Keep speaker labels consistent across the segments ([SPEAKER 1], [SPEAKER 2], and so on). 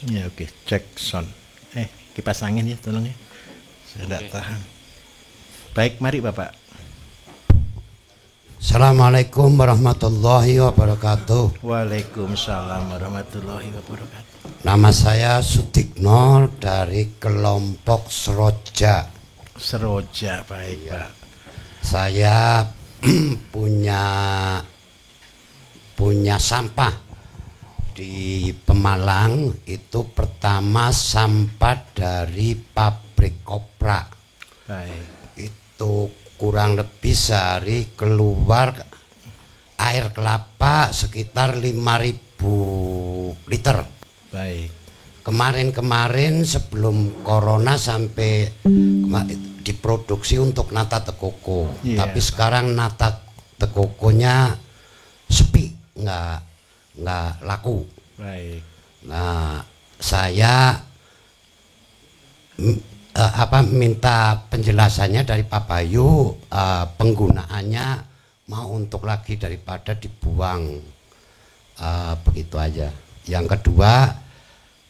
[SPEAKER 1] Ya oke, cek sound. Kipas angin ya tolong ya. Saya tidak tahan. Baik, mari Bapak.
[SPEAKER 2] Assalamualaikum warahmatullahi wabarakatuh.
[SPEAKER 1] Waalaikumsalam warahmatullahi wabarakatuh.
[SPEAKER 2] Nama saya Sutikno dari kelompok Seroja.
[SPEAKER 1] Seroja, baik Pak.
[SPEAKER 2] Saya punya sampah di Pemalang. Itu pertama sampah dari pabrik kopra.
[SPEAKER 1] Baik.
[SPEAKER 2] Itu kurang lebih sehari keluar air kelapa sekitar 5.000 liter.
[SPEAKER 1] Baik.
[SPEAKER 2] Kemarin sebelum corona sampai diproduksi untuk nata tekoko.
[SPEAKER 1] Iya,
[SPEAKER 2] Tapi sekarang nata tekokonya sepi, nggak laku.
[SPEAKER 1] Baik.
[SPEAKER 2] Nah, saya minta penjelasannya dari Pak Bayu, penggunaannya mau untuk lagi daripada dibuang, begitu aja. Yang kedua,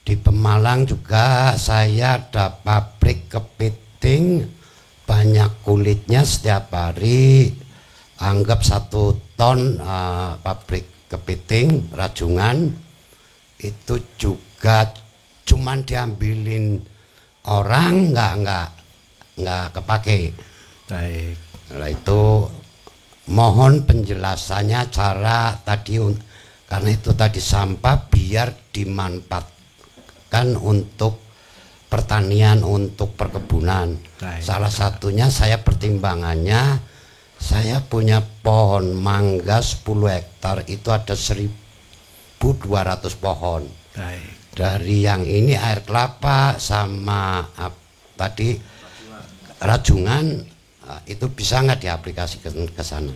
[SPEAKER 2] di Pemalang juga saya ada pabrik kepiting, banyak kulitnya setiap hari, anggap 1 ton pabrik kepiting rajungan itu juga cuman diambilin orang, nggak kepake.
[SPEAKER 1] Baik.
[SPEAKER 2] Nah, itu mohon penjelasannya cara tadi, karena itu tadi sampah biar dimanfaatkan untuk pertanian, untuk perkebunan.
[SPEAKER 1] Baik.
[SPEAKER 2] Salah satunya saya pertimbangannya, saya punya pohon mangga 10 hektar, itu ada 1.200 pohon.
[SPEAKER 1] Baik.
[SPEAKER 2] Dari yang ini air kelapa sama tadi rajungan, itu bisa nggak diaplikasikan ke sana?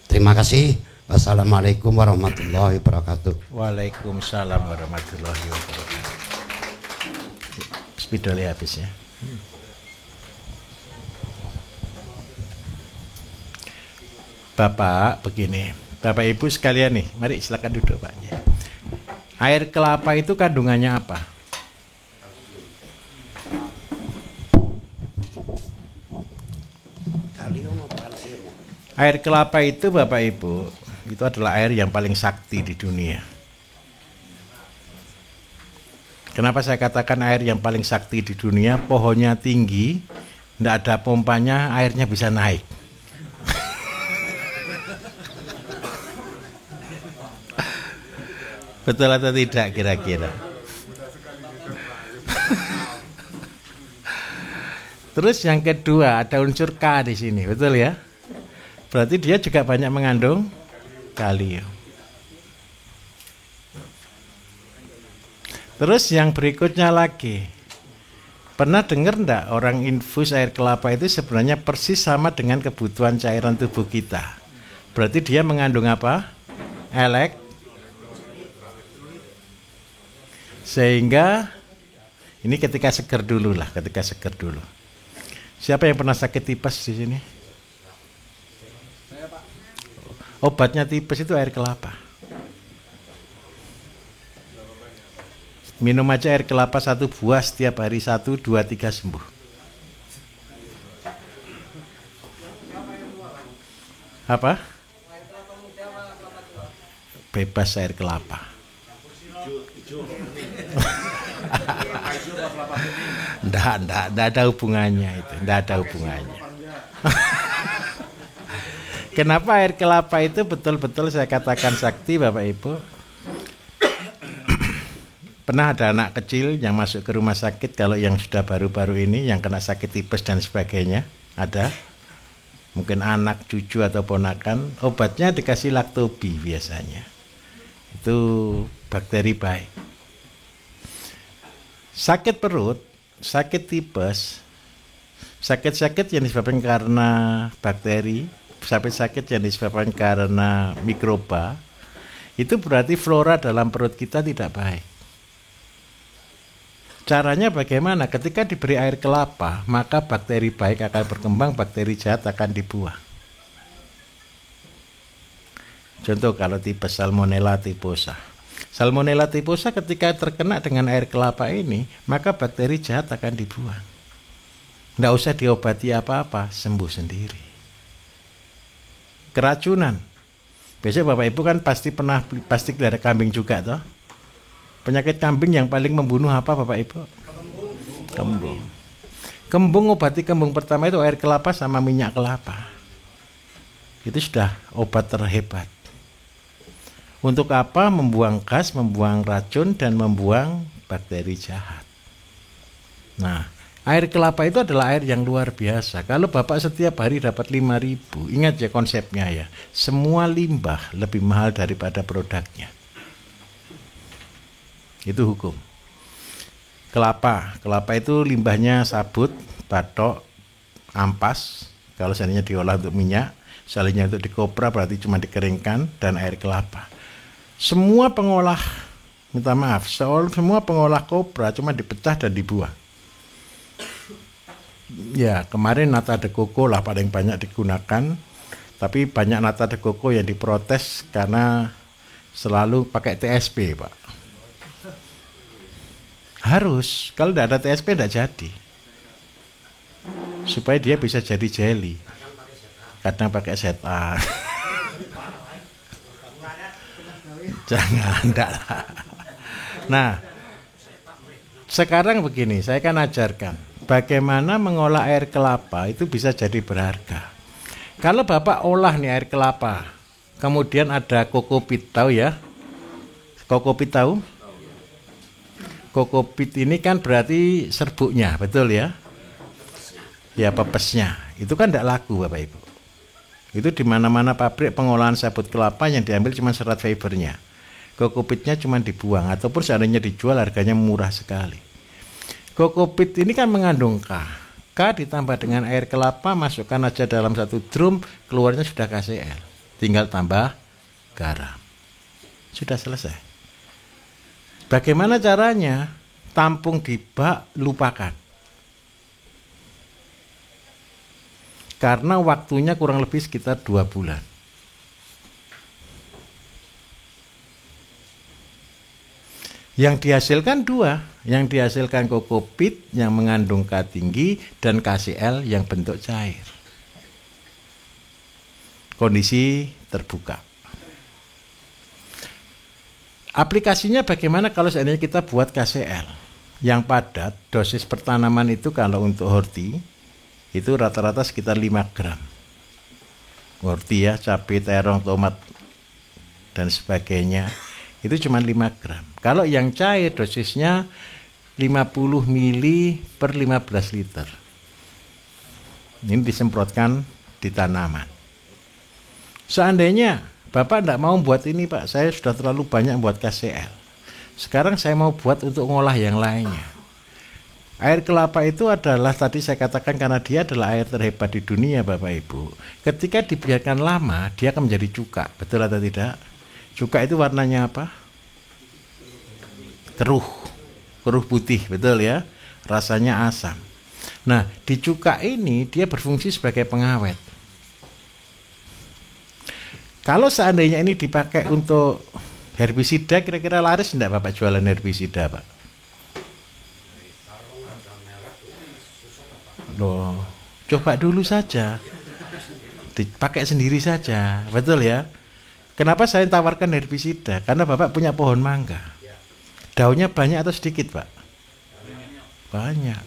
[SPEAKER 2] Terima kasih. Wassalamualaikum warahmatullahi wabarakatuh.
[SPEAKER 1] Waalaikumsalam warahmatullahi wabarakatuh. Spidolnya habis ya. Bapak, begini. Bapak Ibu sekalian nih, mari silakan duduk Pak. Air kelapa itu kandungannya apa? Air kelapa itu Bapak Ibu, itu adalah air yang paling sakti di dunia. Kenapa saya katakan air yang paling sakti di dunia? Pohonnya tinggi, tidak ada pompanya, airnya bisa naik. Betul atau tidak kira-kira? Terus yang kedua ada unsur K di sini, betul ya? Berarti dia juga banyak mengandung kalium. Terus yang berikutnya lagi, pernah dengar enggak orang infus air kelapa itu sebenarnya persis sama dengan kebutuhan cairan tubuh kita. Berarti dia mengandung apa? Sehingga ini ketika seger dulu. Siapa yang pernah sakit tipes di sini? Saya, Pak. Obatnya tipes itu air kelapa. Minum aja air kelapa 1 buah setiap hari, 1, 2, 3 sembuh. Apa? Bebas air kelapa. Nggak ada hubungannya itu, nggak ada hubungannya. Kenapa air kelapa itu betul-betul saya katakan sakti, Bapak Ibu? Pernah ada anak kecil yang masuk ke rumah sakit, kalau yang sudah baru-baru ini, yang kena sakit tipes dan sebagainya, ada? Mungkin anak, cucu atau ponakan, obatnya dikasih laktobi biasanya. Itu bakteri baik. Sakit perut, sakit tipes, sakit-sakit yang disebabkan karena bakteri, sakit-sakit yang disebabkan karena mikroba, itu berarti flora dalam perut kita tidak baik. Caranya bagaimana? Ketika diberi air kelapa, maka bakteri baik akan berkembang, bakteri jahat akan dibuang. Contoh kalau tipes Salmonella typhosa. Salmonella typhosa ketika terkena dengan air kelapa ini, maka bakteri jahat akan dibuang. Nggak usah diobati apa-apa, sembuh sendiri. Keracunan. Biasanya Bapak Ibu kan pasti pelihara kambing juga toh. Penyakit kambing yang paling membunuh apa Bapak Ibu? Kembung. Kembung, obati kembung pertama itu air kelapa sama minyak kelapa. Itu sudah obat terhebat. Untuk apa? Membuang gas, membuang racun, dan membuang bakteri jahat. Nah, air kelapa itu adalah air yang luar biasa. Kalau Bapak setiap hari dapat 5.000, ingat ya konsepnya ya. Semua limbah lebih mahal daripada produknya. Itu hukum. Kelapa itu limbahnya sabut, batok, ampas. Kalau seandainya diolah untuk minyak, seandainya untuk dikopra berarti cuma dikeringkan, dan air kelapa. Semua pengolah, minta maaf, semua pengolah kopra cuma dipecah dan dibuang. Ya, kemarin nata de coco lah paling banyak digunakan, tapi banyak nata de coco yang diprotes karena selalu pakai TSP, Pak. Harus, kalau tidak ada TSP tidak jadi. Supaya dia bisa jadi jelly. Kadang pakai ZA. Jangan, enggak lah. Nah, sekarang begini, saya akan ajarkan bagaimana mengolah air kelapa itu bisa jadi berharga. Kalau Bapak olah nih air kelapa, kemudian ada kokopit, tahu ya? Kokopit tahu? Kokopit ini kan berarti serbuknya, betul ya? Ya, pepesnya. Itu kan tidak laku Bapak Ibu. Itu di mana-mana pabrik pengolahan sabut kelapa yang diambil cuma serat fibernya. Kokopitnya cuma dibuang, ataupun seandainya dijual harganya murah sekali. Kokopit ini kan mengandung K. K ditambah dengan air kelapa, masukkan aja dalam satu drum, keluarnya sudah KCl. Tinggal tambah garam. Sudah selesai. Bagaimana caranya? Tampung di bak, lupakan. Karena waktunya kurang lebih sekitar 2 bulan. Yang dihasilkan 2, yang dihasilkan kokopit yang mengandung K tinggi dan KCl yang bentuk cair. Kondisi terbuka. Aplikasinya bagaimana kalau seandainya kita buat KCl yang padat, dosis pertanaman itu kalau untuk horti itu rata-rata sekitar 5 gram. Horti ya, cabai, terong, tomat, dan sebagainya. Itu cuma 5 gram. Kalau yang cair dosisnya 50 mili per 15 liter. Ini disemprotkan di tanaman. Seandainya Bapak tidak mau buat ini Pak, saya sudah terlalu banyak buat KCl. Sekarang saya mau buat untuk ngolah yang lainnya. Air kelapa itu adalah, tadi saya katakan karena dia adalah air terhebat di dunia Bapak Ibu. Ketika dibiarkan lama, dia akan menjadi cuka. Betul atau tidak? Cuka itu warnanya apa? Keruh putih, betul ya? Rasanya asam. Nah, di cuka ini dia berfungsi sebagai pengawet. Kalau seandainya ini dipakai untuk herbisida, kira-kira laris enggak Bapak jualan herbisida, Pak? Loh, coba dulu saja. Dipakai sendiri saja, betul ya? Kenapa saya tawarkan herbisida? Karena Bapak punya pohon mangga. Daunnya banyak atau sedikit, Pak? Banyak.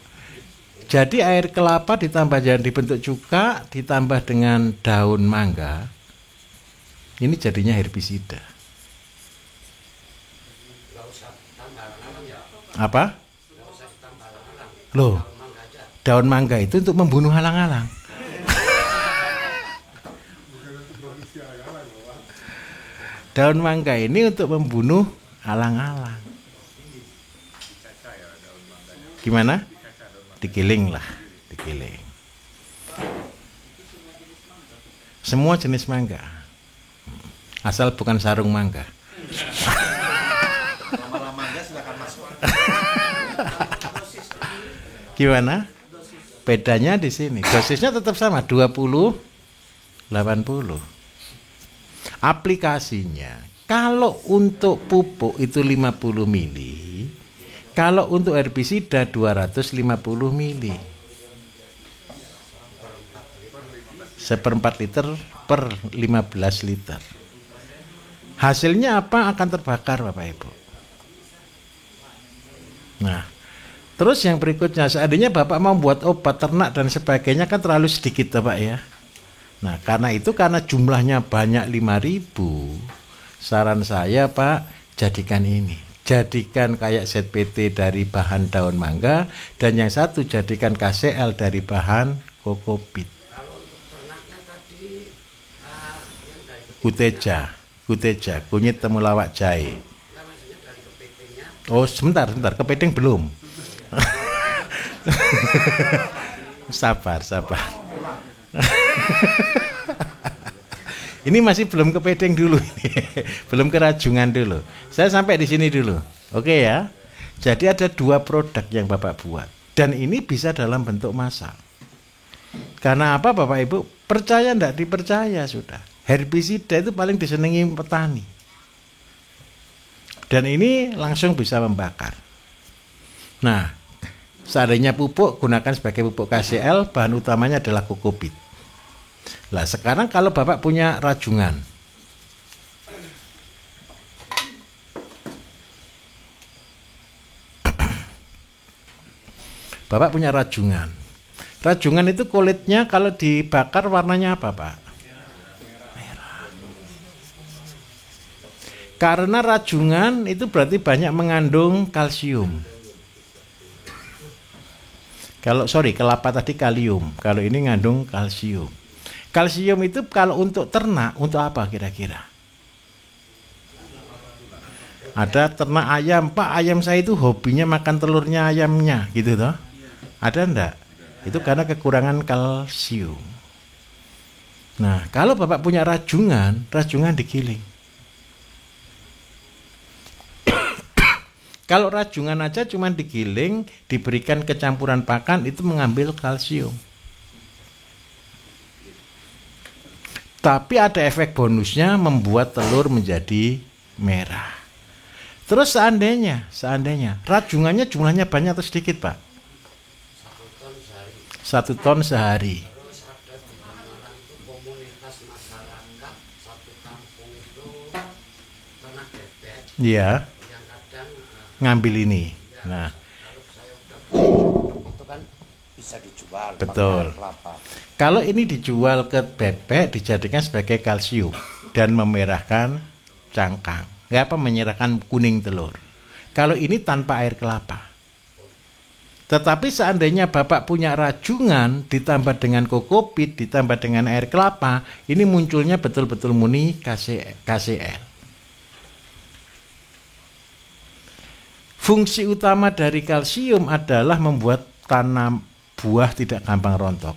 [SPEAKER 1] Jadi air kelapa ditambah jangan dibentuk cuka, ditambah dengan daun mangga, ini jadinya herbisida. Apa? Loh, daun mangga itu untuk membunuh halang-halang. Daun mangga ini untuk membunuh halang-halang. Gimana? Digiling lah, digiling. Semua jenis mangga, asal bukan sarung mangga. Gimana? Bedanya di sini. Dosisnya tetap sama, 20, 80. Aplikasinya, Kalau untuk pupuk itu 50 mili, kalau untuk herbisida 250 mili. 1/4 liter per 15 liter. Hasilnya apa? Akan terbakar Bapak Ibu. Nah, terus yang berikutnya, seandainya Bapak mau buat obat ternak dan sebagainya kan terlalu sedikit Bapak ya. Nah, karena jumlahnya banyak 5.000, saran saya Pak, jadikan ini. Jadikan kayak ZPT dari bahan daun mangga, dan yang satu jadikan KCL dari bahan kokopit. Kuteja, kunyit temulawak jahe. Oh, sebentar, kepiting belum. Sabar. Ini masih belum kepiting dulu ini. Belum kerajungan dulu. Saya sampai di sini dulu. Oke ya. Jadi ada 2 produk yang Bapak buat. Dan ini bisa dalam bentuk massal. Karena apa Bapak Ibu? Percaya enggak dipercaya sudah. Herbisida itu paling disenangi petani. Dan ini langsung bisa membakar. Nah, seandainya pupuk, gunakan sebagai pupuk KCL, bahan utamanya adalah kokopit. Lah sekarang kalau Bapak punya rajungan, Bapak punya rajungan. Rajungan itu kulitnya kalau dibakar warnanya apa Pak? Karena rajungan itu berarti banyak mengandung kalsium. Kelapa tadi kalium. Kalau ini mengandung kalsium. Kalsium itu kalau untuk ternak, untuk apa kira-kira? Ada ternak ayam, Pak, ayam saya itu hobinya makan telurnya ayamnya, gitu toh? Ada enggak? Itu karena kekurangan kalsium. Nah, kalau Bapak punya rajungan digiling. Kalau rajungan aja cuma digiling, diberikan kecampuran pakan, itu mengambil kalsium. Tapi ada efek bonusnya, membuat telur menjadi merah. Terus seandainya rajungannya jumlahnya banyak atau sedikit Pak? 1 ton sehari. Iya. Ngambil ini. Nah,
[SPEAKER 2] itu kan bisa dijual.
[SPEAKER 1] Betul. Kalau ini dijual ke bebek, dijadikan sebagai kalsium dan memerahkan cangkang. Menyerahkan kuning telur. Kalau ini tanpa air kelapa. Tetapi seandainya Bapak punya rajungan ditambah dengan kokopit, ditambah dengan air kelapa, ini munculnya betul-betul murni KCL. Fungsi utama dari kalsium adalah membuat tanam buah tidak gampang rontok.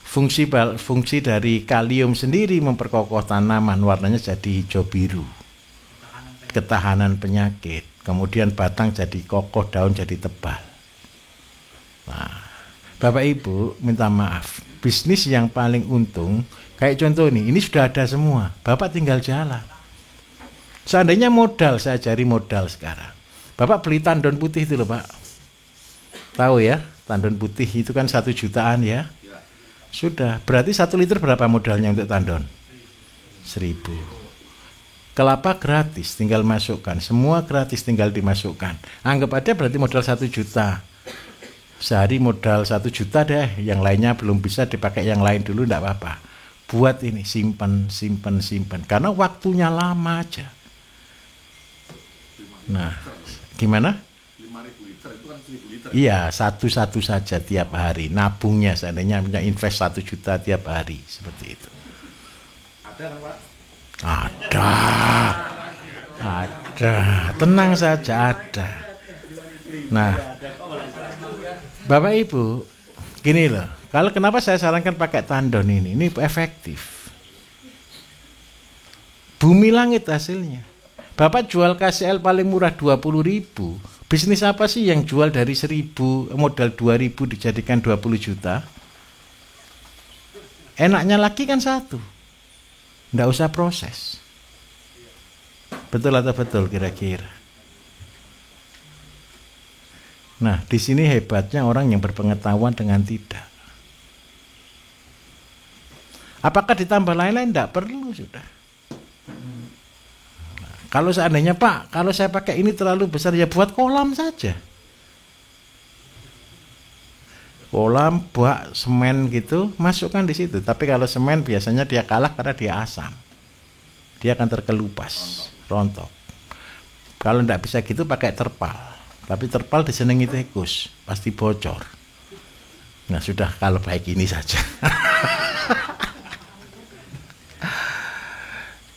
[SPEAKER 1] Fungsi dari kalium sendiri memperkokoh tanaman, warnanya jadi hijau biru. Ketahanan penyakit. Kemudian batang jadi kokoh, daun jadi tebal. Nah, Bapak Ibu minta maaf. Bisnis yang paling untung, kayak contoh ini sudah ada semua. Bapak tinggal jalan. Seandainya modal, saya ajari modal sekarang. Bapak beli tandon putih itu loh Pak. Tahu ya, tandon putih itu kan 1 jutaan ya. Sudah, berarti 1 liter berapa modalnya untuk tandon? 1.000. Kelapa gratis, tinggal masukkan. Semua gratis, tinggal dimasukkan. Anggap aja berarti modal 1 juta. Sehari modal 1 juta deh, yang lainnya belum bisa dipakai yang lain dulu, enggak apa-apa. Buat ini, simpan. Karena waktunya lama aja. Nah, gimana?
[SPEAKER 3] 5.000 liter itu kan 1.000 liter.
[SPEAKER 1] Iya, satu-satu saja tiap hari. Nabungnya seandainya punya invest 1 juta tiap hari, seperti itu.
[SPEAKER 3] Ada kan Pak?
[SPEAKER 1] Ada. Tenang saja ada. Nah, Bapak Ibu, gini loh. Kalau kenapa saya sarankan pakai tandon ini efektif. Bumi langit hasilnya. Bapak jual KCL paling murah 20.000. Bisnis apa sih yang jual dari 1.000 modal 2.000 dijadikan 20 juta? Enaknya lagi kan satu. Nggak usah proses. Betul atau betul kira-kira? Nah, di sini hebatnya orang yang berpengetahuan dengan tidak. Apakah ditambah lain-lain? Tidak perlu sudah. Nah, kalau seandainya Pak, kalau saya pakai ini terlalu besar, ya buat kolam saja. Kolam, bak, semen gitu, masukkan di situ. Tapi kalau semen biasanya dia kalah karena dia asam. Dia akan terkelupas, rontok. Kalau tidak bisa gitu pakai terpal. Tapi terpal disenengi tikus, pasti bocor. Nah sudah, kalau baik ini saja.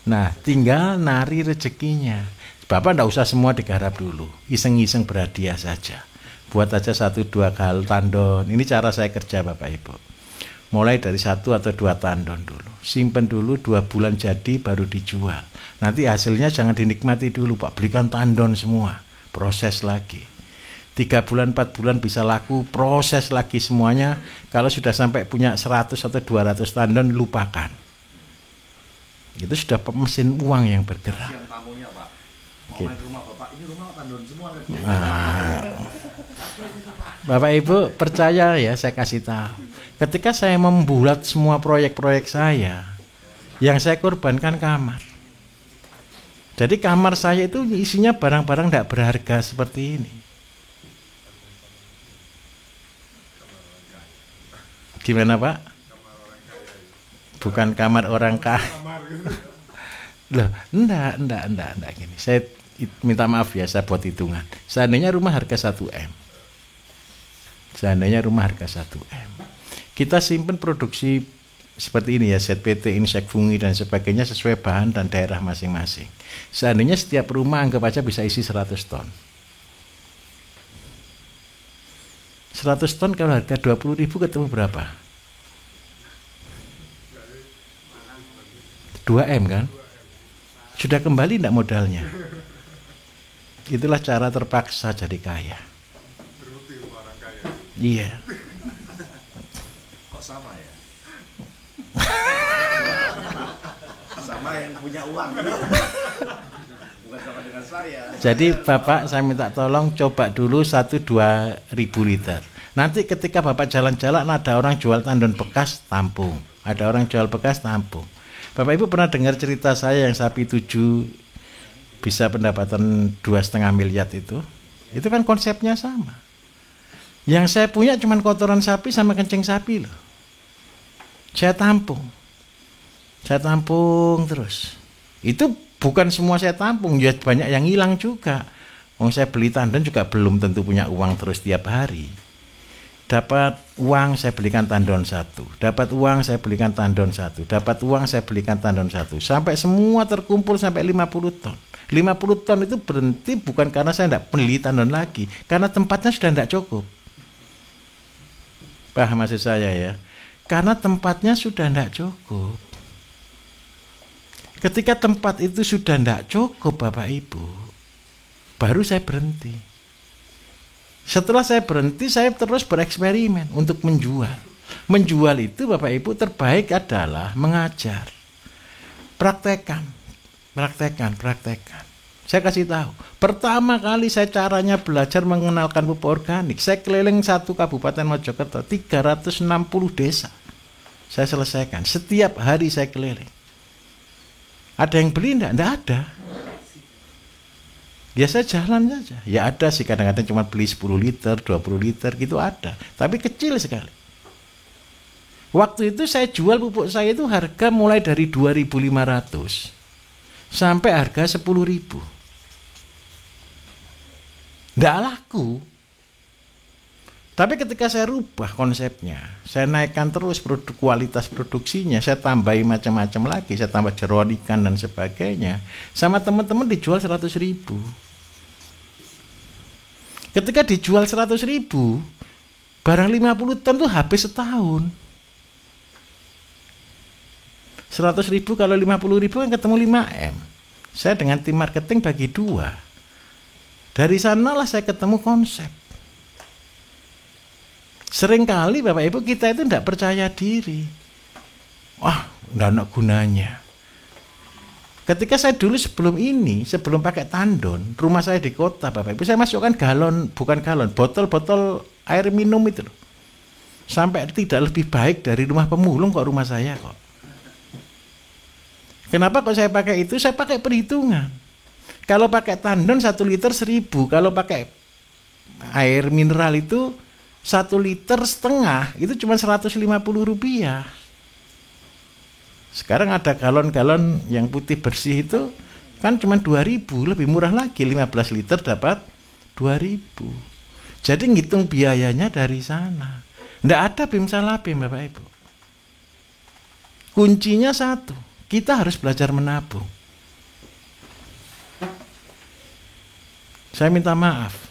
[SPEAKER 1] Nah, tinggal nari rezekinya. Bapak tidak usah semua digarap dulu, iseng-iseng berhadiah saja. Buat aja 1-2 kali tandon. Ini cara saya kerja Bapak Ibu. Mulai dari 1 atau 2 tandon dulu. Simpen dulu 2 bulan jadi baru dijual. Nanti hasilnya jangan dinikmati dulu Pak, belikan tandon semua. Proses lagi. 3 bulan, 4 bulan bisa laku, proses lagi semuanya. Kalau sudah sampai punya 100 atau 200 tandon, lupakan. Itu sudah mesin uang yang bergerak.
[SPEAKER 3] Yang tamunya Pak, mau
[SPEAKER 1] Oke.
[SPEAKER 3] main ke rumah Bapak, ini rumah tandon semua kan?
[SPEAKER 1] Nah, Bapak Ibu percaya ya, saya kasih tahu. Ketika saya membuat semua proyek-proyek saya, yang saya korbankan kamar. Jadi kamar saya itu isinya barang-barang tidak berharga seperti ini. Gimana Pak? Bukan kamar orang kaya. Loh, enggak gini. Saya minta maaf ya, saya buat hitungan. Seandainya rumah harga 1 M. Seandainya rumah harga 1 M. Kita simpen produksi seperti ini ya, ZPT, insek fungi dan sebagainya sesuai bahan dan daerah masing-masing. Seandainya setiap rumah anggap aja bisa isi 100 ton. 100 ton kalau harga 20.000 ketemu berapa? 2 M kan? Sudah kembali enggak modalnya? Itulah cara terpaksa jadi kaya. Iya.
[SPEAKER 3] Kok sama ya? Sama yang punya uang. Bukan sama dengan saya.
[SPEAKER 1] Jadi Bapak saya minta tolong coba dulu 1-2 ribu liter. Nanti ketika Bapak jalan-jalan ada orang jual tandon bekas, tampung. Ada orang jual bekas, tampung. Bapak Ibu pernah dengar cerita saya yang sapi 7 bisa pendapatan 2,5 miliar itu? Itu kan konsepnya sama. Yang saya punya cuma kotoran sapi sama kencing sapi loh. Saya tampung terus. Itu bukan semua saya tampung, ya banyak yang hilang juga. Saya beli tandon juga belum tentu punya uang terus tiap hari. Dapat uang saya belikan tandon 1, dapat uang saya belikan tandon 1, dapat uang saya belikan tandon 1, sampai semua terkumpul sampai 50 ton. 50 ton itu berhenti bukan karena saya tidak beli tandon lagi, karena tempatnya sudah tidak cukup. Paham maksud saya ya? Karena tempatnya sudah tidak cukup. Ketika tempat itu sudah tidak cukup Bapak Ibu, baru saya berhenti. Setelah saya berhenti, saya terus bereksperimen untuk menjual. Menjual itu Bapak Ibu terbaik adalah mengajar. Praktekan. Saya kasih tahu. Pertama kali saya caranya belajar mengenalkan pupuk organik. Saya keliling 1 Kabupaten Mojokerto, 360 desa. Saya selesaikan. Setiap hari saya keliling. Ada yang beli enggak? Enggak ada. Biasa jalan saja. Ya ada sih kadang-kadang cuma beli 10 liter, 20 liter gitu ada. Tapi kecil sekali. Waktu itu saya jual pupuk saya itu harga mulai dari 2.500 sampai harga 10.000. Nggak laku. Tapi ketika saya rubah konsepnya, saya naikkan terus kualitas produksinya, saya tambahi macam-macam lagi, saya tambah jeroan ikan dan sebagainya. Sama teman-teman dijual 100.000. Ketika dijual 100.000, barang 50 ton tuh habis setahun. 100.000 kalau 50.000 kan ketemu 5 M. Saya dengan tim marketing bagi 2. Dari sanalah saya ketemu konsep. Seringkali Bapak Ibu kita itu tidak percaya diri. Wah, tidak ada gunanya. Ketika saya dulu sebelum pakai tandon, rumah saya di kota, Bapak Ibu, saya masukkan botol-botol air minum itu loh. Sampai tidak lebih baik dari rumah pemulung kok rumah saya kok. Kenapa kok saya pakai itu? Saya pakai perhitungan. Kalau pakai tandon 1 liter 1.000, kalau pakai air mineral itu 1,5 liter itu cuma Rp150. Sekarang ada galon-galon yang putih bersih itu kan cuma 2.000, lebih murah lagi, 15 liter dapat 2.000. Jadi ngitung biayanya dari sana. Nggak ada bim salah bim, Bapak Ibu. Kuncinya satu, kita harus belajar menabung. Saya minta maaf.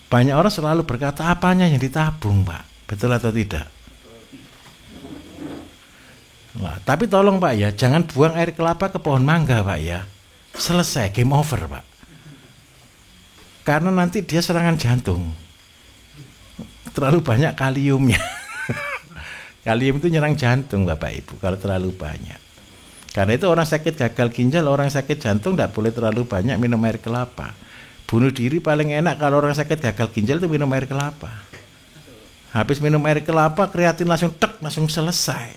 [SPEAKER 1] Banyak orang selalu berkata apanya yang ditabung, Pak. Betul atau tidak? Nah, tapi tolong Pak ya, jangan buang air kelapa ke pohon mangga Pak ya. Selesai, game over Pak. Karena nanti dia serangan jantung. Terlalu banyak kaliumnya. Kalium itu nyerang jantung Bapak Ibu kalau terlalu banyak. Karena itu orang sakit gagal ginjal, orang sakit jantung tidak boleh terlalu banyak minum air kelapa. Bunuh diri paling enak kalau orang sakit gagal ginjal itu minum air kelapa. Habis minum air kelapa, kreatin langsung langsung selesai.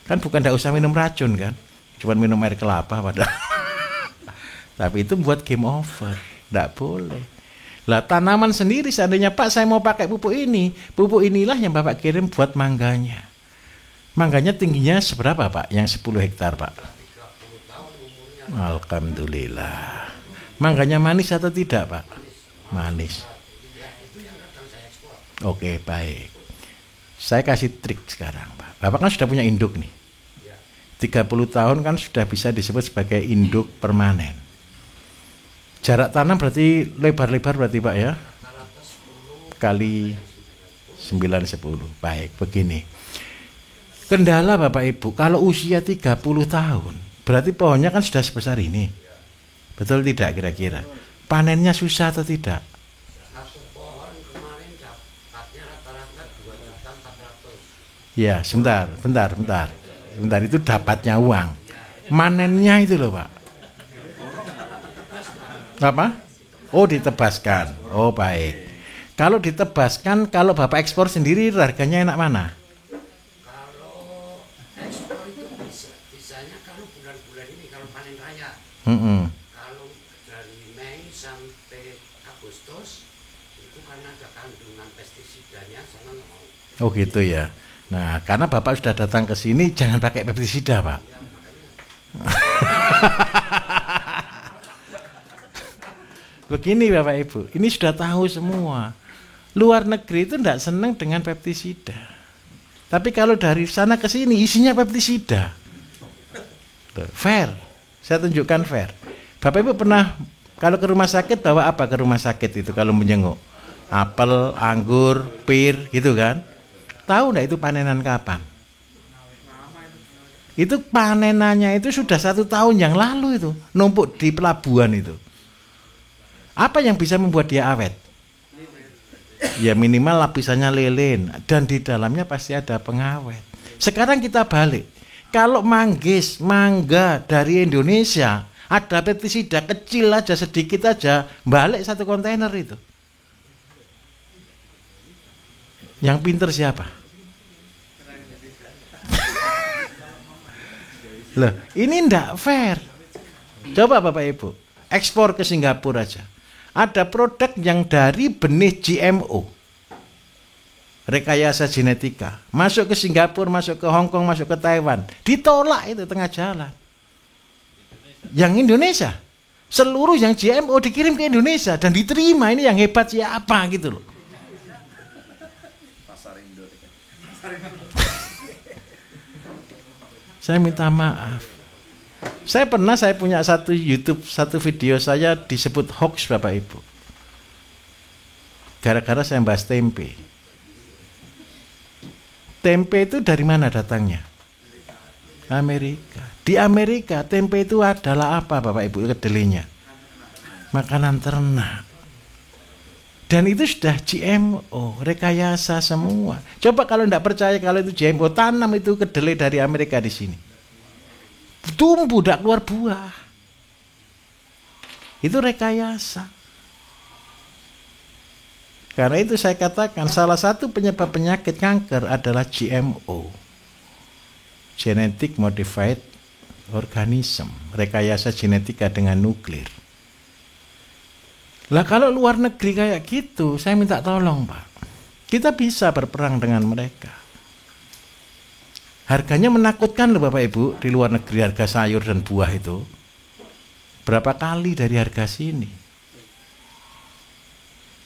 [SPEAKER 1] Kan bukan tidak usah minum racun kan, cuma minum air kelapa padahal. Tapi itu buat game over, tidak boleh. Lah tanaman sendiri seandainya Pak saya mau pakai pupuk inilah yang Bapak kirim buat mangganya. Mangganya tingginya seberapa Pak? Yang 10 hektar Pak? Alhamdulillah. Mangganya manis atau tidak Pak? Manis. Oke baik. Saya kasih trik sekarang Pak. Bapak kan sudah punya induk nih. 30 tahun kan sudah bisa disebut sebagai induk permanen. Jarak tanam berarti lebar-lebar berarti Pak ya? Kali 9-10. Baik, begini. Kendala Bapak Ibu, kalau usia 30 tahun, berarti pohonnya kan sudah sebesar ini. Betul tidak kira-kira? Panennya susah atau tidak? Ya, bentar. Itu dapatnya uang. Manennya itu loh, Pak. Apa? Oh, ditebaskan. Oh, baik. Kalau ditebaskan, kalau Bapak ekspor sendiri harganya enak mana?
[SPEAKER 2] Kalau ekspor itu bisanya kalau bulan-bulan ini kalau panen raya. Kalau dari Mei sampai Agustus itu karena ada kandungan pestisidanya sana nggak mau.
[SPEAKER 1] Oh, gitu ya. Nah, karena Bapak sudah datang ke sini, jangan pakai pestisida, Pak. Begini Bapak Ibu, ini sudah tahu semua. Luar negeri itu tidak senang dengan pestisida. Tapi kalau dari sana ke sini isinya pestisida. Fair, saya tunjukkan fair. Bapak Ibu pernah kalau ke rumah sakit bawa apa ke rumah sakit itu kalau menjenguk? Apel, anggur, pir, gitu kan? Tahu enggak itu panenan kapan? Itu panenannya itu sudah 1 tahun yang lalu itu, numpuk di pelabuhan itu. Apa yang bisa membuat dia awet? Ya minimal lapisannya lilin dan di dalamnya pasti ada pengawet. Sekarang kita balik. Kalau mangga dari Indonesia ada pestisida kecil aja sedikit aja, balik 1 kontainer itu. Yang pinter siapa? Loh, ini ndak fair. Coba Bapak Ibu, ekspor ke Singapura aja. Ada produk yang dari benih GMO, rekayasa genetika, masuk ke Singapura, masuk ke Hong Kong, masuk ke Taiwan, ditolak itu tengah jalan. Yang Indonesia, seluruh yang GMO dikirim ke Indonesia dan diterima. Ini yang hebat siapa gitu loh. Saya minta maaf. Saya punya satu video saya disebut hoax Bapak Ibu. Gara-gara saya bahas tempe. Tempe itu dari mana datangnya? Amerika. Di Amerika tempe itu adalah apa Bapak Ibu kedelainya? Makanan ternak. Dan itu sudah GMO, rekayasa semua. Coba kalau tidak percaya kalau itu GMO, tanam itu kedelai dari Amerika di sini. tumbuh, tidak keluar buah. Itu rekayasa. Karena itu saya katakan salah satu penyebab penyakit kanker adalah GMO, Genetic Modified Organism, rekayasa genetika dengan nuklir. Lah kalau luar negeri kayak gitu, saya minta tolong Pak, kita bisa berperang dengan mereka. Harganya menakutkan loh Bapak Ibu, di luar negeri harga sayur dan buah itu berapa kali dari harga sini.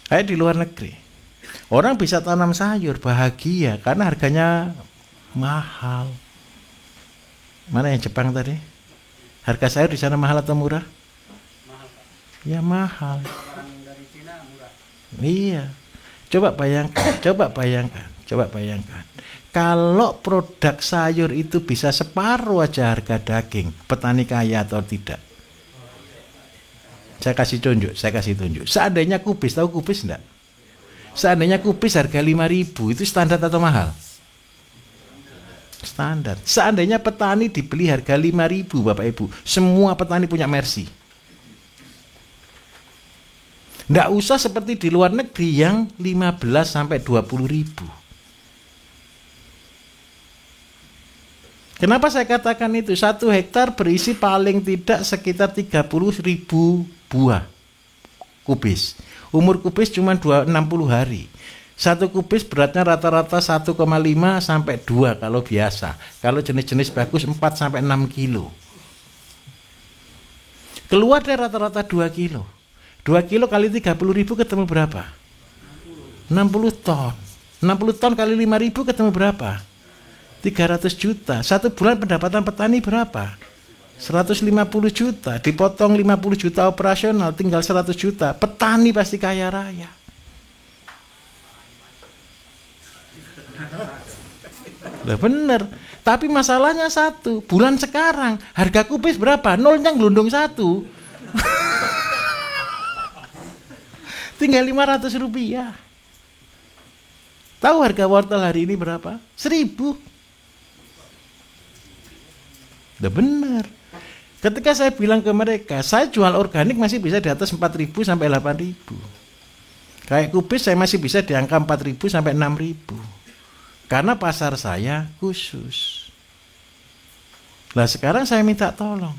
[SPEAKER 1] Kayak di luar negeri, orang bisa tanam sayur bahagia karena harganya mahal. Mana yang Jepang tadi? Harga sayur di sana mahal atau murah?
[SPEAKER 4] Mahal, Pak.
[SPEAKER 1] Ya mahal.
[SPEAKER 4] Barang dari Cina murah.
[SPEAKER 1] Iya. Coba bayangkan. Kalau produk sayur itu bisa separuh aja harga daging, petani kaya atau tidak? Saya kasih tunjuk. Seandainya kubis, tahu kubis enggak? Seandainya kubis harga 5.000, itu standar atau mahal? Standar. Seandainya petani dibeli harga 5.000 Bapak Ibu, semua petani punya Mercy. Enggak usah seperti di luar negeri yang 15 sampai 20.000. Kenapa saya katakan itu? 1 hektar berisi paling tidak sekitar 30.000 buah kubis. Umur kubis cuma 60 hari. 1 kubis beratnya rata-rata 1,5 sampai 2 kalau biasa. Kalau jenis-jenis bagus 4 sampai 6 kilo. Keluar dari rata-rata 2 kilo. 2 kilo kali 30.000 ketemu berapa? 60 ton. 60 ton kali 5.000 ketemu berapa? 300 juta. 1 bulan pendapatan petani berapa? 150 juta. Dipotong 50 juta operasional, tinggal 100 juta. Petani pasti kaya raya. Lah bener. Tapi masalahnya satu, bulan sekarang harga kubis berapa? Nolnya ngelundung 1. Tinggal 500 rupiah. Tahu harga wortel hari ini berapa? 1.000. Udah benar. Ketika saya bilang ke mereka, saya jual organik masih bisa di atas 4.000 sampai 8.000. Kayak kubis saya masih bisa di angka 4.000 sampai 6.000. Karena pasar saya khusus. Nah sekarang saya minta tolong.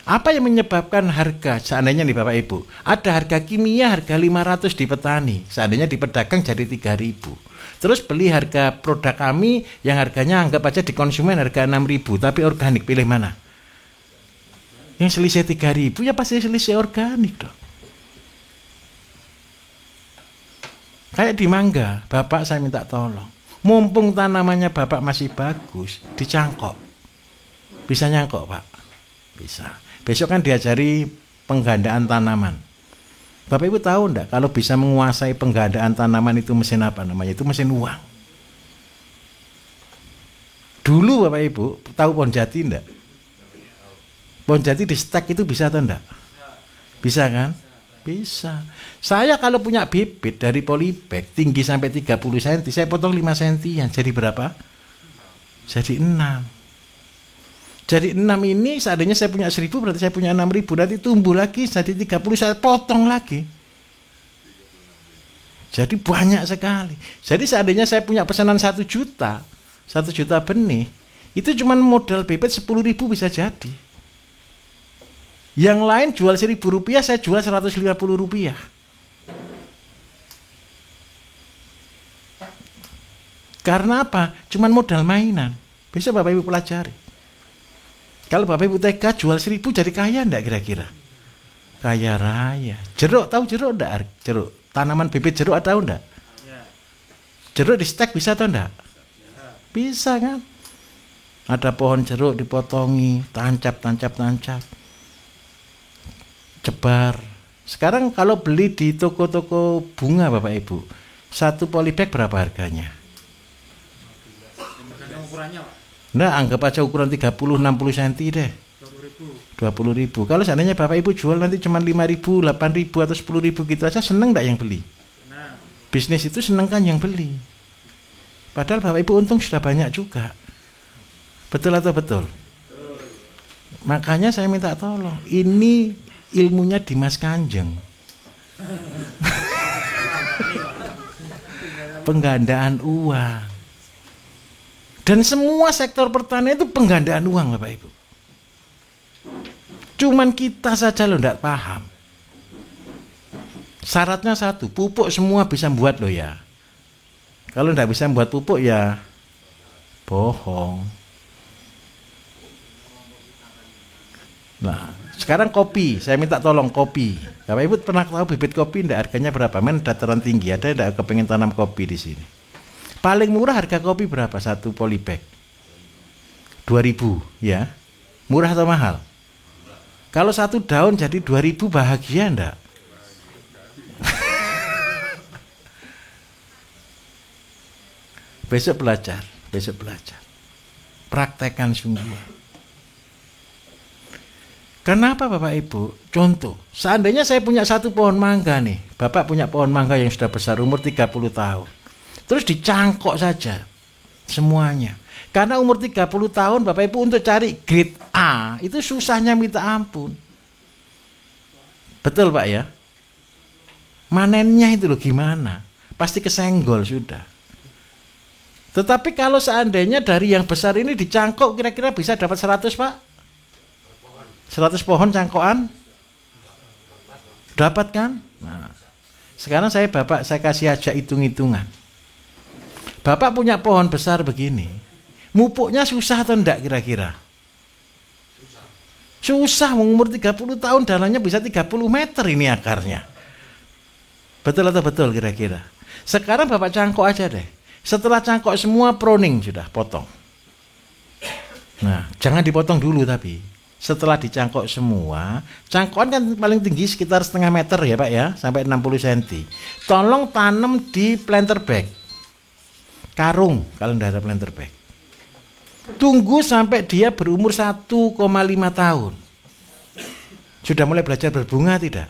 [SPEAKER 1] Apa yang menyebabkan harga, seandainya nih Bapak Ibu, ada harga kimia harga 500 di petani, seandainya di pedagang jadi 3.000. Terus beli harga produk kami yang harganya anggap aja di konsumen harga 6.000, tapi organik, pilih mana? Yang selisih 3.000 ya pasti selisih organik dong. Kayak di mangga, Bapak saya minta tolong. Mumpung tanamannya Bapak masih bagus, dicangkok. Bisa nyangkok Pak? Bisa. Besok kan diajari penggandaan tanaman. Bapak Ibu tahu enggak kalau bisa menguasai penggandaan tanaman itu mesin apa namanya? Itu mesin uang. Dulu Bapak Ibu tahu pohon jati enggak? Pohon jati di stek itu bisa atau enggak? Bisa kan? Bisa. Saya kalau punya bibit dari polybag tinggi sampai 30 cm, saya potong 5 cm. Jadi berapa? Jadi 6. Jadi 6 ini seandainya saya punya 1.000 berarti saya punya 6.000. Nanti tumbuh lagi jadi 30 saya potong lagi. Jadi banyak sekali. Jadi seandainya saya punya pesanan 1 juta benih, itu cuma modal bibit 10.000 bisa jadi. Yang lain jual 1.000 rupiah, saya jual 150 rupiah. Karena apa? Cuman modal mainan. Bisa Bapak Ibu pelajari. Kalau Bapak Ibu TK jual 1.000 jadi kaya enggak kira-kira? Kaya raya. Jeruk, tahu jeruk enggak? Jeruk. Tanaman bibit jeruk tahu enggak? Jeruk di stek bisa atau enggak? Bisa kan? Ada pohon jeruk dipotongi, tancap. Cebar. Sekarang kalau beli di toko-toko bunga Bapak Ibu, 1 polybag berapa harganya?
[SPEAKER 4] Ukurannya Pak?
[SPEAKER 1] Nah, anggap aja ukuran 30-60 cm deh. 20.000. Kalau seandainya Bapak Ibu jual nanti cuma 5.000, 8.000 atau 10.000 gitu aja, seneng enggak yang beli?
[SPEAKER 4] Nah.
[SPEAKER 1] Bisnis itu seneng kan yang beli. Padahal Bapak Ibu untung sudah banyak juga. Betul atau betul? Makanya saya minta tolong. Ini ilmunya Dimas Kanjeng. Penggandaan uang. Dan semua sektor pertanian itu penggandaan uang, Bapak Ibu. Cuman kita saja loh enggak paham. Syaratnya satu, pupuk semua bisa buat loh ya. Kalau enggak bisa buat pupuk ya bohong. Nah, sekarang kopi, saya minta tolong kopi. Bapak Ibu pernah tahu bibit kopi enggak harganya berapa? Men dataran tinggi, ada enggak kepengen tanam kopi di sini? Paling murah harga kopi berapa? Satu polybag 2.000 ya. Murah atau mahal? Kalau satu daun jadi 2.000 bahagia enggak? Besok belajar. Praktekkan sungguh. Kenapa Bapak Ibu? Contoh, seandainya saya punya satu pohon mangga nih. Bapak punya pohon mangga yang sudah besar, umur 30 tahun. Terus dicangkok saja semuanya. Karena umur 30 tahun Bapak Ibu untuk cari grade A itu susahnya minta ampun. Betul Pak ya? Manennya itu loh gimana? Pasti kesenggol sudah. Tetapi kalau seandainya dari yang besar ini dicangkok kira-kira bisa dapat 100 Pak? 100 pohon cangkokan? Dapat kan? Nah, sekarang saya kasih aja hitung-hitungan. Bapak punya pohon besar begini, mupuknya susah atau enggak kira-kira? Susah, umur 30 tahun dalamnya bisa 30 meter ini akarnya. Betul atau betul kira-kira? Sekarang Bapak cangkok aja deh. Setelah cangkok semua pruning sudah, potong. Nah, jangan dipotong dulu tapi. Setelah dicangkok semua, cangkokan kan paling tinggi sekitar setengah meter ya Pak ya, sampai 60 cm. Tolong tanam di planter bag. Karung kalau tidak ada planter bag. Tunggu sampai dia berumur 1,5 tahun. Sudah mulai belajar berbunga tidak?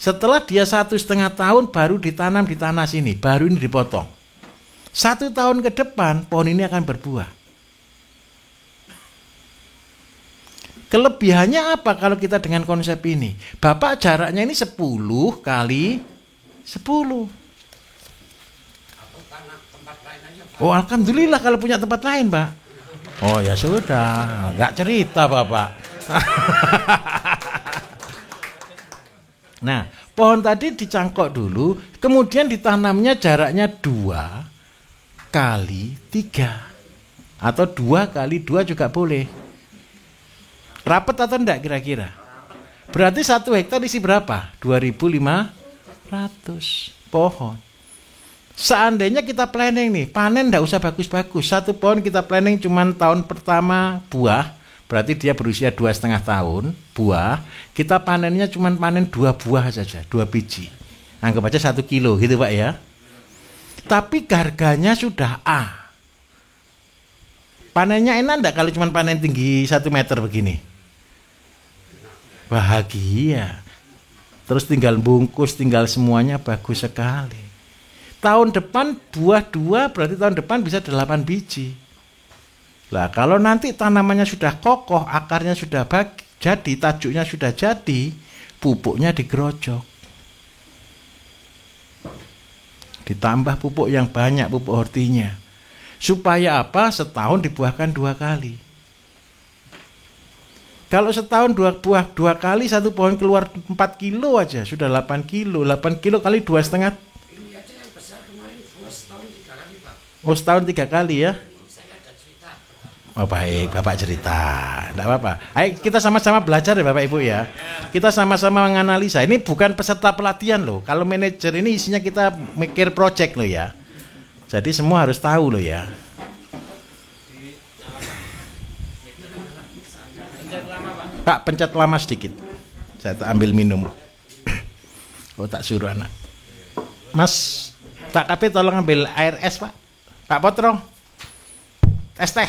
[SPEAKER 1] Setelah dia 1,5 tahun baru ditanam di tanah sini, baru ini dipotong. 1 tahun ke depan pohon ini akan berbuah. Kelebihannya apa kalau kita dengan konsep ini? Bapak jaraknya ini 10 kali 10. Oh alhamdulillah kalau punya tempat lain Pak. Oh ya sudah, nggak cerita Bapak. Nah pohon tadi dicangkok dulu, kemudian ditanamnya jaraknya 2 kali 3 atau 2 kali 2 juga boleh. Rapat atau enggak kira-kira? Berarti 1 hektar isi berapa? 2.500 pohon. Seandainya kita planning nih, panen enggak usah bagus-bagus. 1 pohon kita planning cuman tahun pertama buah, berarti dia berusia 2,5 tahun, buah. Kita panennya cuman panen 2 buah saja, 2 biji. Anggap aja 1 kilo gitu Pak ya. Tapi harganya sudah A. Panennya enak enggak kalau cuman panen tinggi 1 meter begini? Bahagia. Terus tinggal bungkus, tinggal semuanya bagus sekali. Tahun depan buah 2 berarti tahun depan bisa 8 biji. Lah kalau nanti tanamannya sudah kokoh, akarnya sudah jadi, tajuknya sudah jadi, pupuknya digerojok. Ditambah pupuk yang banyak, pupuk hortinya. Supaya apa? Setahun dibuahkan 2 kali. Kalau setahun 2 buah 2 kali, 1 pohon keluar 4 kilo aja, sudah 8 kilo. 8 kilo kali 2,5.
[SPEAKER 2] Ini aja yang besar kemarin setahun 3 kali Pak.
[SPEAKER 1] Oh setahun 3 kali ya?
[SPEAKER 2] Saya ada cerita.
[SPEAKER 1] Oh baik, Bapak cerita. Tidak apa-apa. Ayo kita sama-sama belajar ya Bapak Ibu ya. Kita sama-sama menganalisa. Ini bukan peserta pelatihan loh. Kalau manajer ini isinya kita mikir project loh ya. Jadi semua harus tahu loh ya. Pak pencet lama sedikit. Saya ambil minum. Oh tak suruh anak. Mas, Pak KP tolong ambil air es Pak. Pak Potro. Es teh.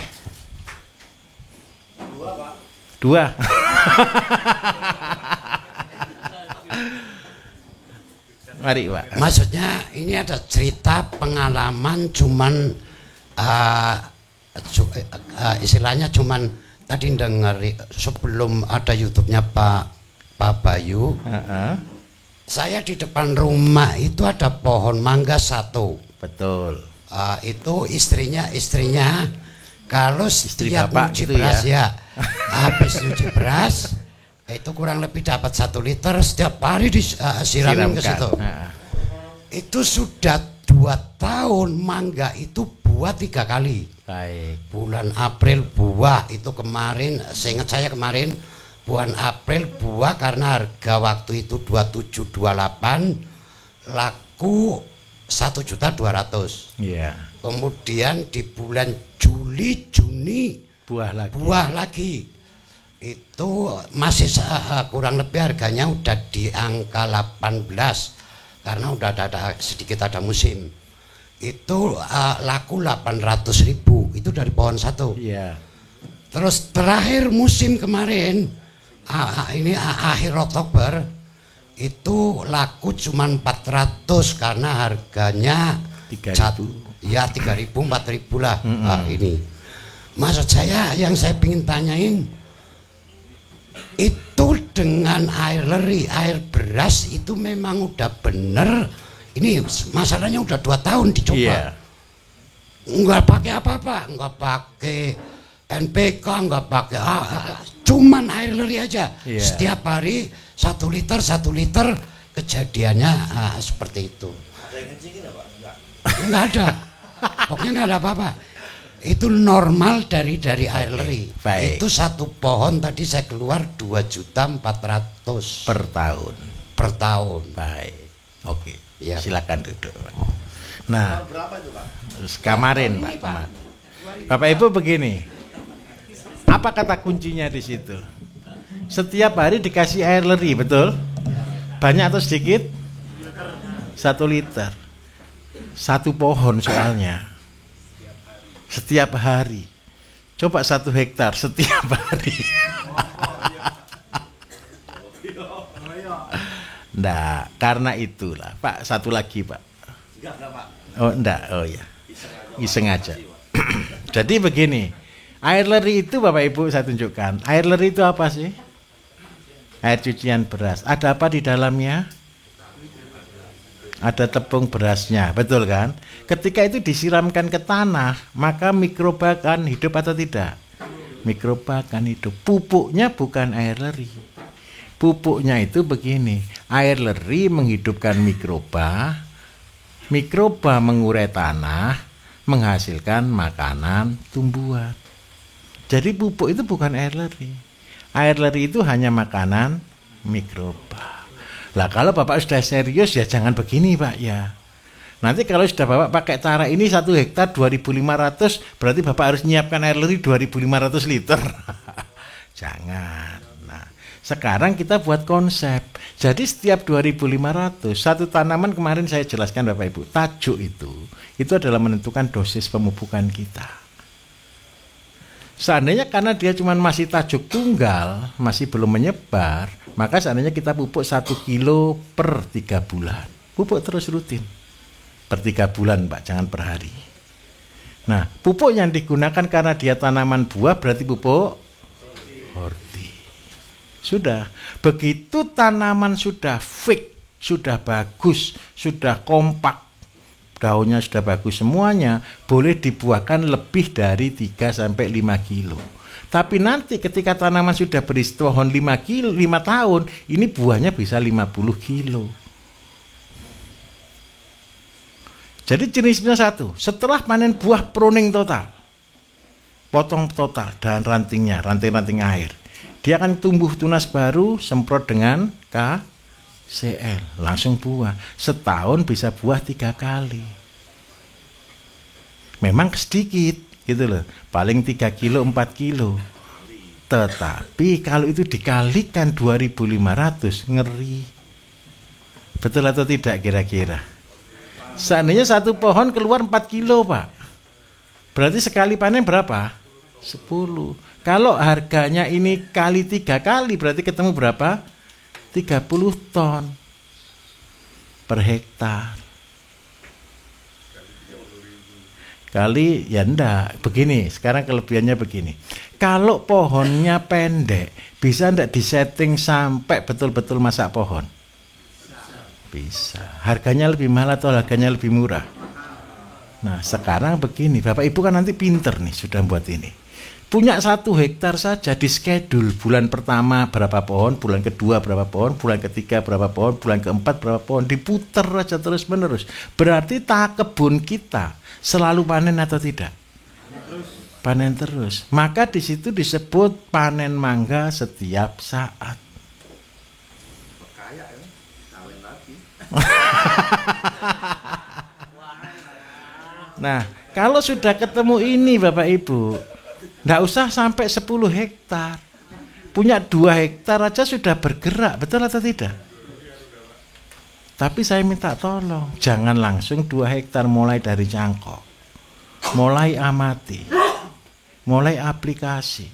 [SPEAKER 1] 2. Mari Pak.
[SPEAKER 2] Maksudnya ini ada cerita pengalaman cuman istilahnya cuman
[SPEAKER 5] tadi dengar sebelum ada YouTube-nya Pak Bayu. Saya di depan rumah itu ada pohon mangga satu.
[SPEAKER 1] Betul.
[SPEAKER 5] Itu istrinya kalau setiap
[SPEAKER 1] Bapak
[SPEAKER 5] nyuci
[SPEAKER 1] gitu
[SPEAKER 5] beras
[SPEAKER 1] ya.
[SPEAKER 5] habis nyuci beras itu kurang lebih dapat 1 liter setiap hari disiramin ke situ. Itu sudah 2 tahun mangga itu buah 3 kali.
[SPEAKER 1] Baik.
[SPEAKER 5] Bulan April buah itu kemarin, seingat saya kemarin bulan April buah karena harga waktu itu 2728 laku 1.200.000.
[SPEAKER 1] Iya.
[SPEAKER 5] Kemudian di bulan Juli Juni buah lagi. Itu masih kurang lebih harganya udah di angka 18 karena udah ada sedikit ada musim. Itu laku 800.000 itu dari pohon satu.
[SPEAKER 1] Iya.
[SPEAKER 5] Terus terakhir musim kemarin ini akhir Oktober itu laku cuma 400 karena harganya
[SPEAKER 1] 3.000.
[SPEAKER 5] Ya 3.000 4.000 lah. Ini maksud saya yang saya ingin tanyain itu dengan air leri, air beras itu memang udah bener. Ini masalahnya udah 2 tahun dicoba.
[SPEAKER 1] Iya.
[SPEAKER 5] Nggak pakai apa-apa, nggak pakai NPK, nggak pakai cuman air leri aja.
[SPEAKER 1] Iya. Setiap
[SPEAKER 5] hari 1 liter kejadiannya seperti itu.
[SPEAKER 3] Ada yang kencingin apa?
[SPEAKER 5] Nggak ada. Pokoknya nggak ada apa-apa. Itu normal dari air leri.
[SPEAKER 1] Baik.
[SPEAKER 5] Itu satu pohon tadi saya keluar 2.400.000 per tahun.
[SPEAKER 1] Baik. Oke.
[SPEAKER 5] Ya.
[SPEAKER 1] Silakan duduk. Nah,
[SPEAKER 3] Berapa itu Pak?
[SPEAKER 1] kemarin Pak Tomat. Bapak Ibu begini. Apa kata kuncinya di situ? Setiap hari dikasih air leri, betul? Banyak atau sedikit? 1 liter. 1 pohon soalnya. Setiap hari. Coba 1 hektar setiap hari. Nggak, karena itulah Pak, satu lagi Pak.
[SPEAKER 3] Enggak Pak.
[SPEAKER 1] Oh enggak, oh ya. Iseng aja. Jadi begini, air leri itu Bapak Ibu saya tunjukkan. Air leri itu apa sih? Air cucian beras. Ada apa di dalamnya? Ada tepung berasnya, betul kan? Ketika itu disiramkan ke tanah, maka mikroba akan hidup atau tidak? Mikroba akan hidup. Pupuknya bukan air leri. Pupuknya itu begini, air leri menghidupkan mikroba, mikroba mengurai tanah, menghasilkan makanan tumbuhan. Jadi pupuk itu bukan air leri. Air leri itu hanya makanan mikroba. Lah kalau Bapak sudah serius ya jangan begini Pak ya. Nanti kalau sudah Bapak pakai cara ini 1 hektar 2.500 berarti Bapak harus nyiapkan air leri 2.500 liter. Jangan. Nah, sekarang kita buat konsep. Jadi setiap 2.500 satu tanaman kemarin saya jelaskan Bapak Ibu, tajuk itu adalah menentukan dosis pemupukan kita. Seandainya karena dia cuma masih tajuk tunggal, masih belum menyebar, maka seandainya kita pupuk 1 kilo per 3 bulan. Pupuk terus rutin. Per 3 bulan Pak, jangan per hari. Nah, pupuk yang digunakan karena dia tanaman buah berarti pupuk horti. Sudah. Begitu tanaman sudah fix, sudah bagus, sudah kompak, daunnya sudah bagus semuanya, boleh dibuahkan lebih dari 3-5 kilo. Tapi nanti ketika tanaman sudah beristihad 5 tahun, ini buahnya bisa 50 kilo. Jadi jenisnya satu, setelah panen buah pruning total, potong total dan rantingnya, ranting-ranting air. Dia akan tumbuh tunas baru, semprot dengan KCL, langsung buah. Setahun bisa buah 3 kali. Memang sedikit gitu loh, paling 3 kilo 4 kilo. Tetapi kalau itu dikalikan 2.500 ngeri. Betul atau tidak kira-kira? Seandainya satu pohon keluar 4 kilo Pak, berarti sekali panen berapa? 10. Kalau harganya ini kali 3 kali berarti ketemu berapa? 30 ton per hektar. Kali ya enggak, begini, sekarang kelebihannya begini. Kalau pohonnya pendek, bisa ndak disetting sampai betul-betul masak pohon? Bisa. Harganya lebih mahal atau harganya lebih murah? Nah sekarang begini, Bapak Ibu kan nanti pinter nih sudah buat ini. Punya 1 hektar saja di schedule, bulan pertama berapa pohon, bulan kedua berapa pohon, bulan ketiga berapa pohon, bulan keempat berapa pohon, diputer aja terus menerus. Berarti kebun kita selalu panen atau tidak? Panen terus. Maka di situ disebut panen mangga setiap saat.
[SPEAKER 3] Kaya ya, kawin lagi.
[SPEAKER 1] Nah, kalau sudah ketemu ini Bapak Ibu, nggak usah sampai 10 hektar. Punya 2 hektar aja sudah bergerak, betul atau tidak? Tapi saya minta tolong, jangan langsung 2 hektar mulai dari cangkok. Mulai amati. Mulai aplikasi.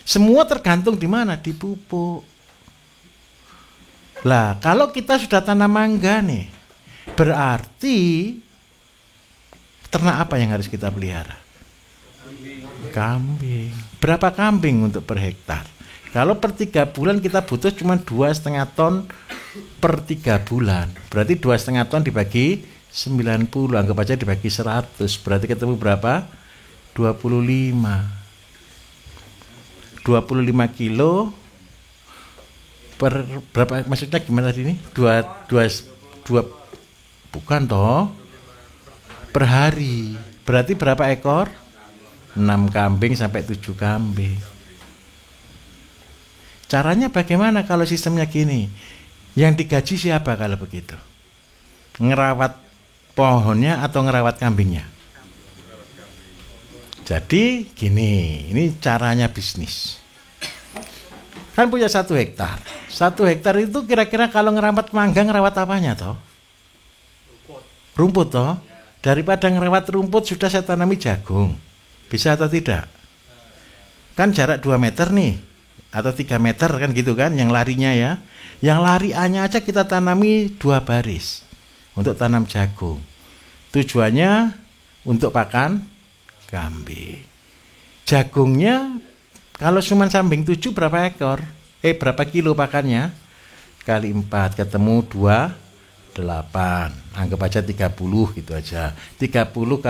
[SPEAKER 1] Semua tergantung di mana? Di pupuk. Lah, kalau kita sudah tanam mangga nih, berarti ternak apa yang harus kita pelihara? Kambing. Berapa kambing untuk per hektar? Kalau per 3 bulan kita butuh cuma 2,5 ton per 3 bulan. Berarti 2,5 ton dibagi 90, anggap aja dibagi 100. Berarti ketemu berapa? 25 kilo per berapa, maksudnya gimana tadi ini? 2 bukan toh, per hari. Berarti berapa ekor? 6 kambing sampai 7 kambing. Caranya bagaimana kalau sistemnya gini? Yang digaji siapa kalau begitu? Ngerawat pohonnya atau ngerawat kambingnya? Jadi gini, ini caranya bisnis. Kan punya 1 hektar. 1 hektar itu kira-kira kalau ngerawat mangga, ngerawat apanya toh? Rumput toh? Daripada ngerawat rumput sudah saya tanami jagung. Bisa atau tidak? Kan jarak 2 meter nih, atau 3 meter kan gitu kan, yang larinya ya. Yang lariannya aja kita tanami 2 baris untuk tanam jagung. Tujuannya untuk pakan kambing. Jagungnya kalau cuma sambing 7 berapa ekor? Berapa kilo pakannya? Kali 4 ketemu 28. Anggap aja 30 gitu aja. 30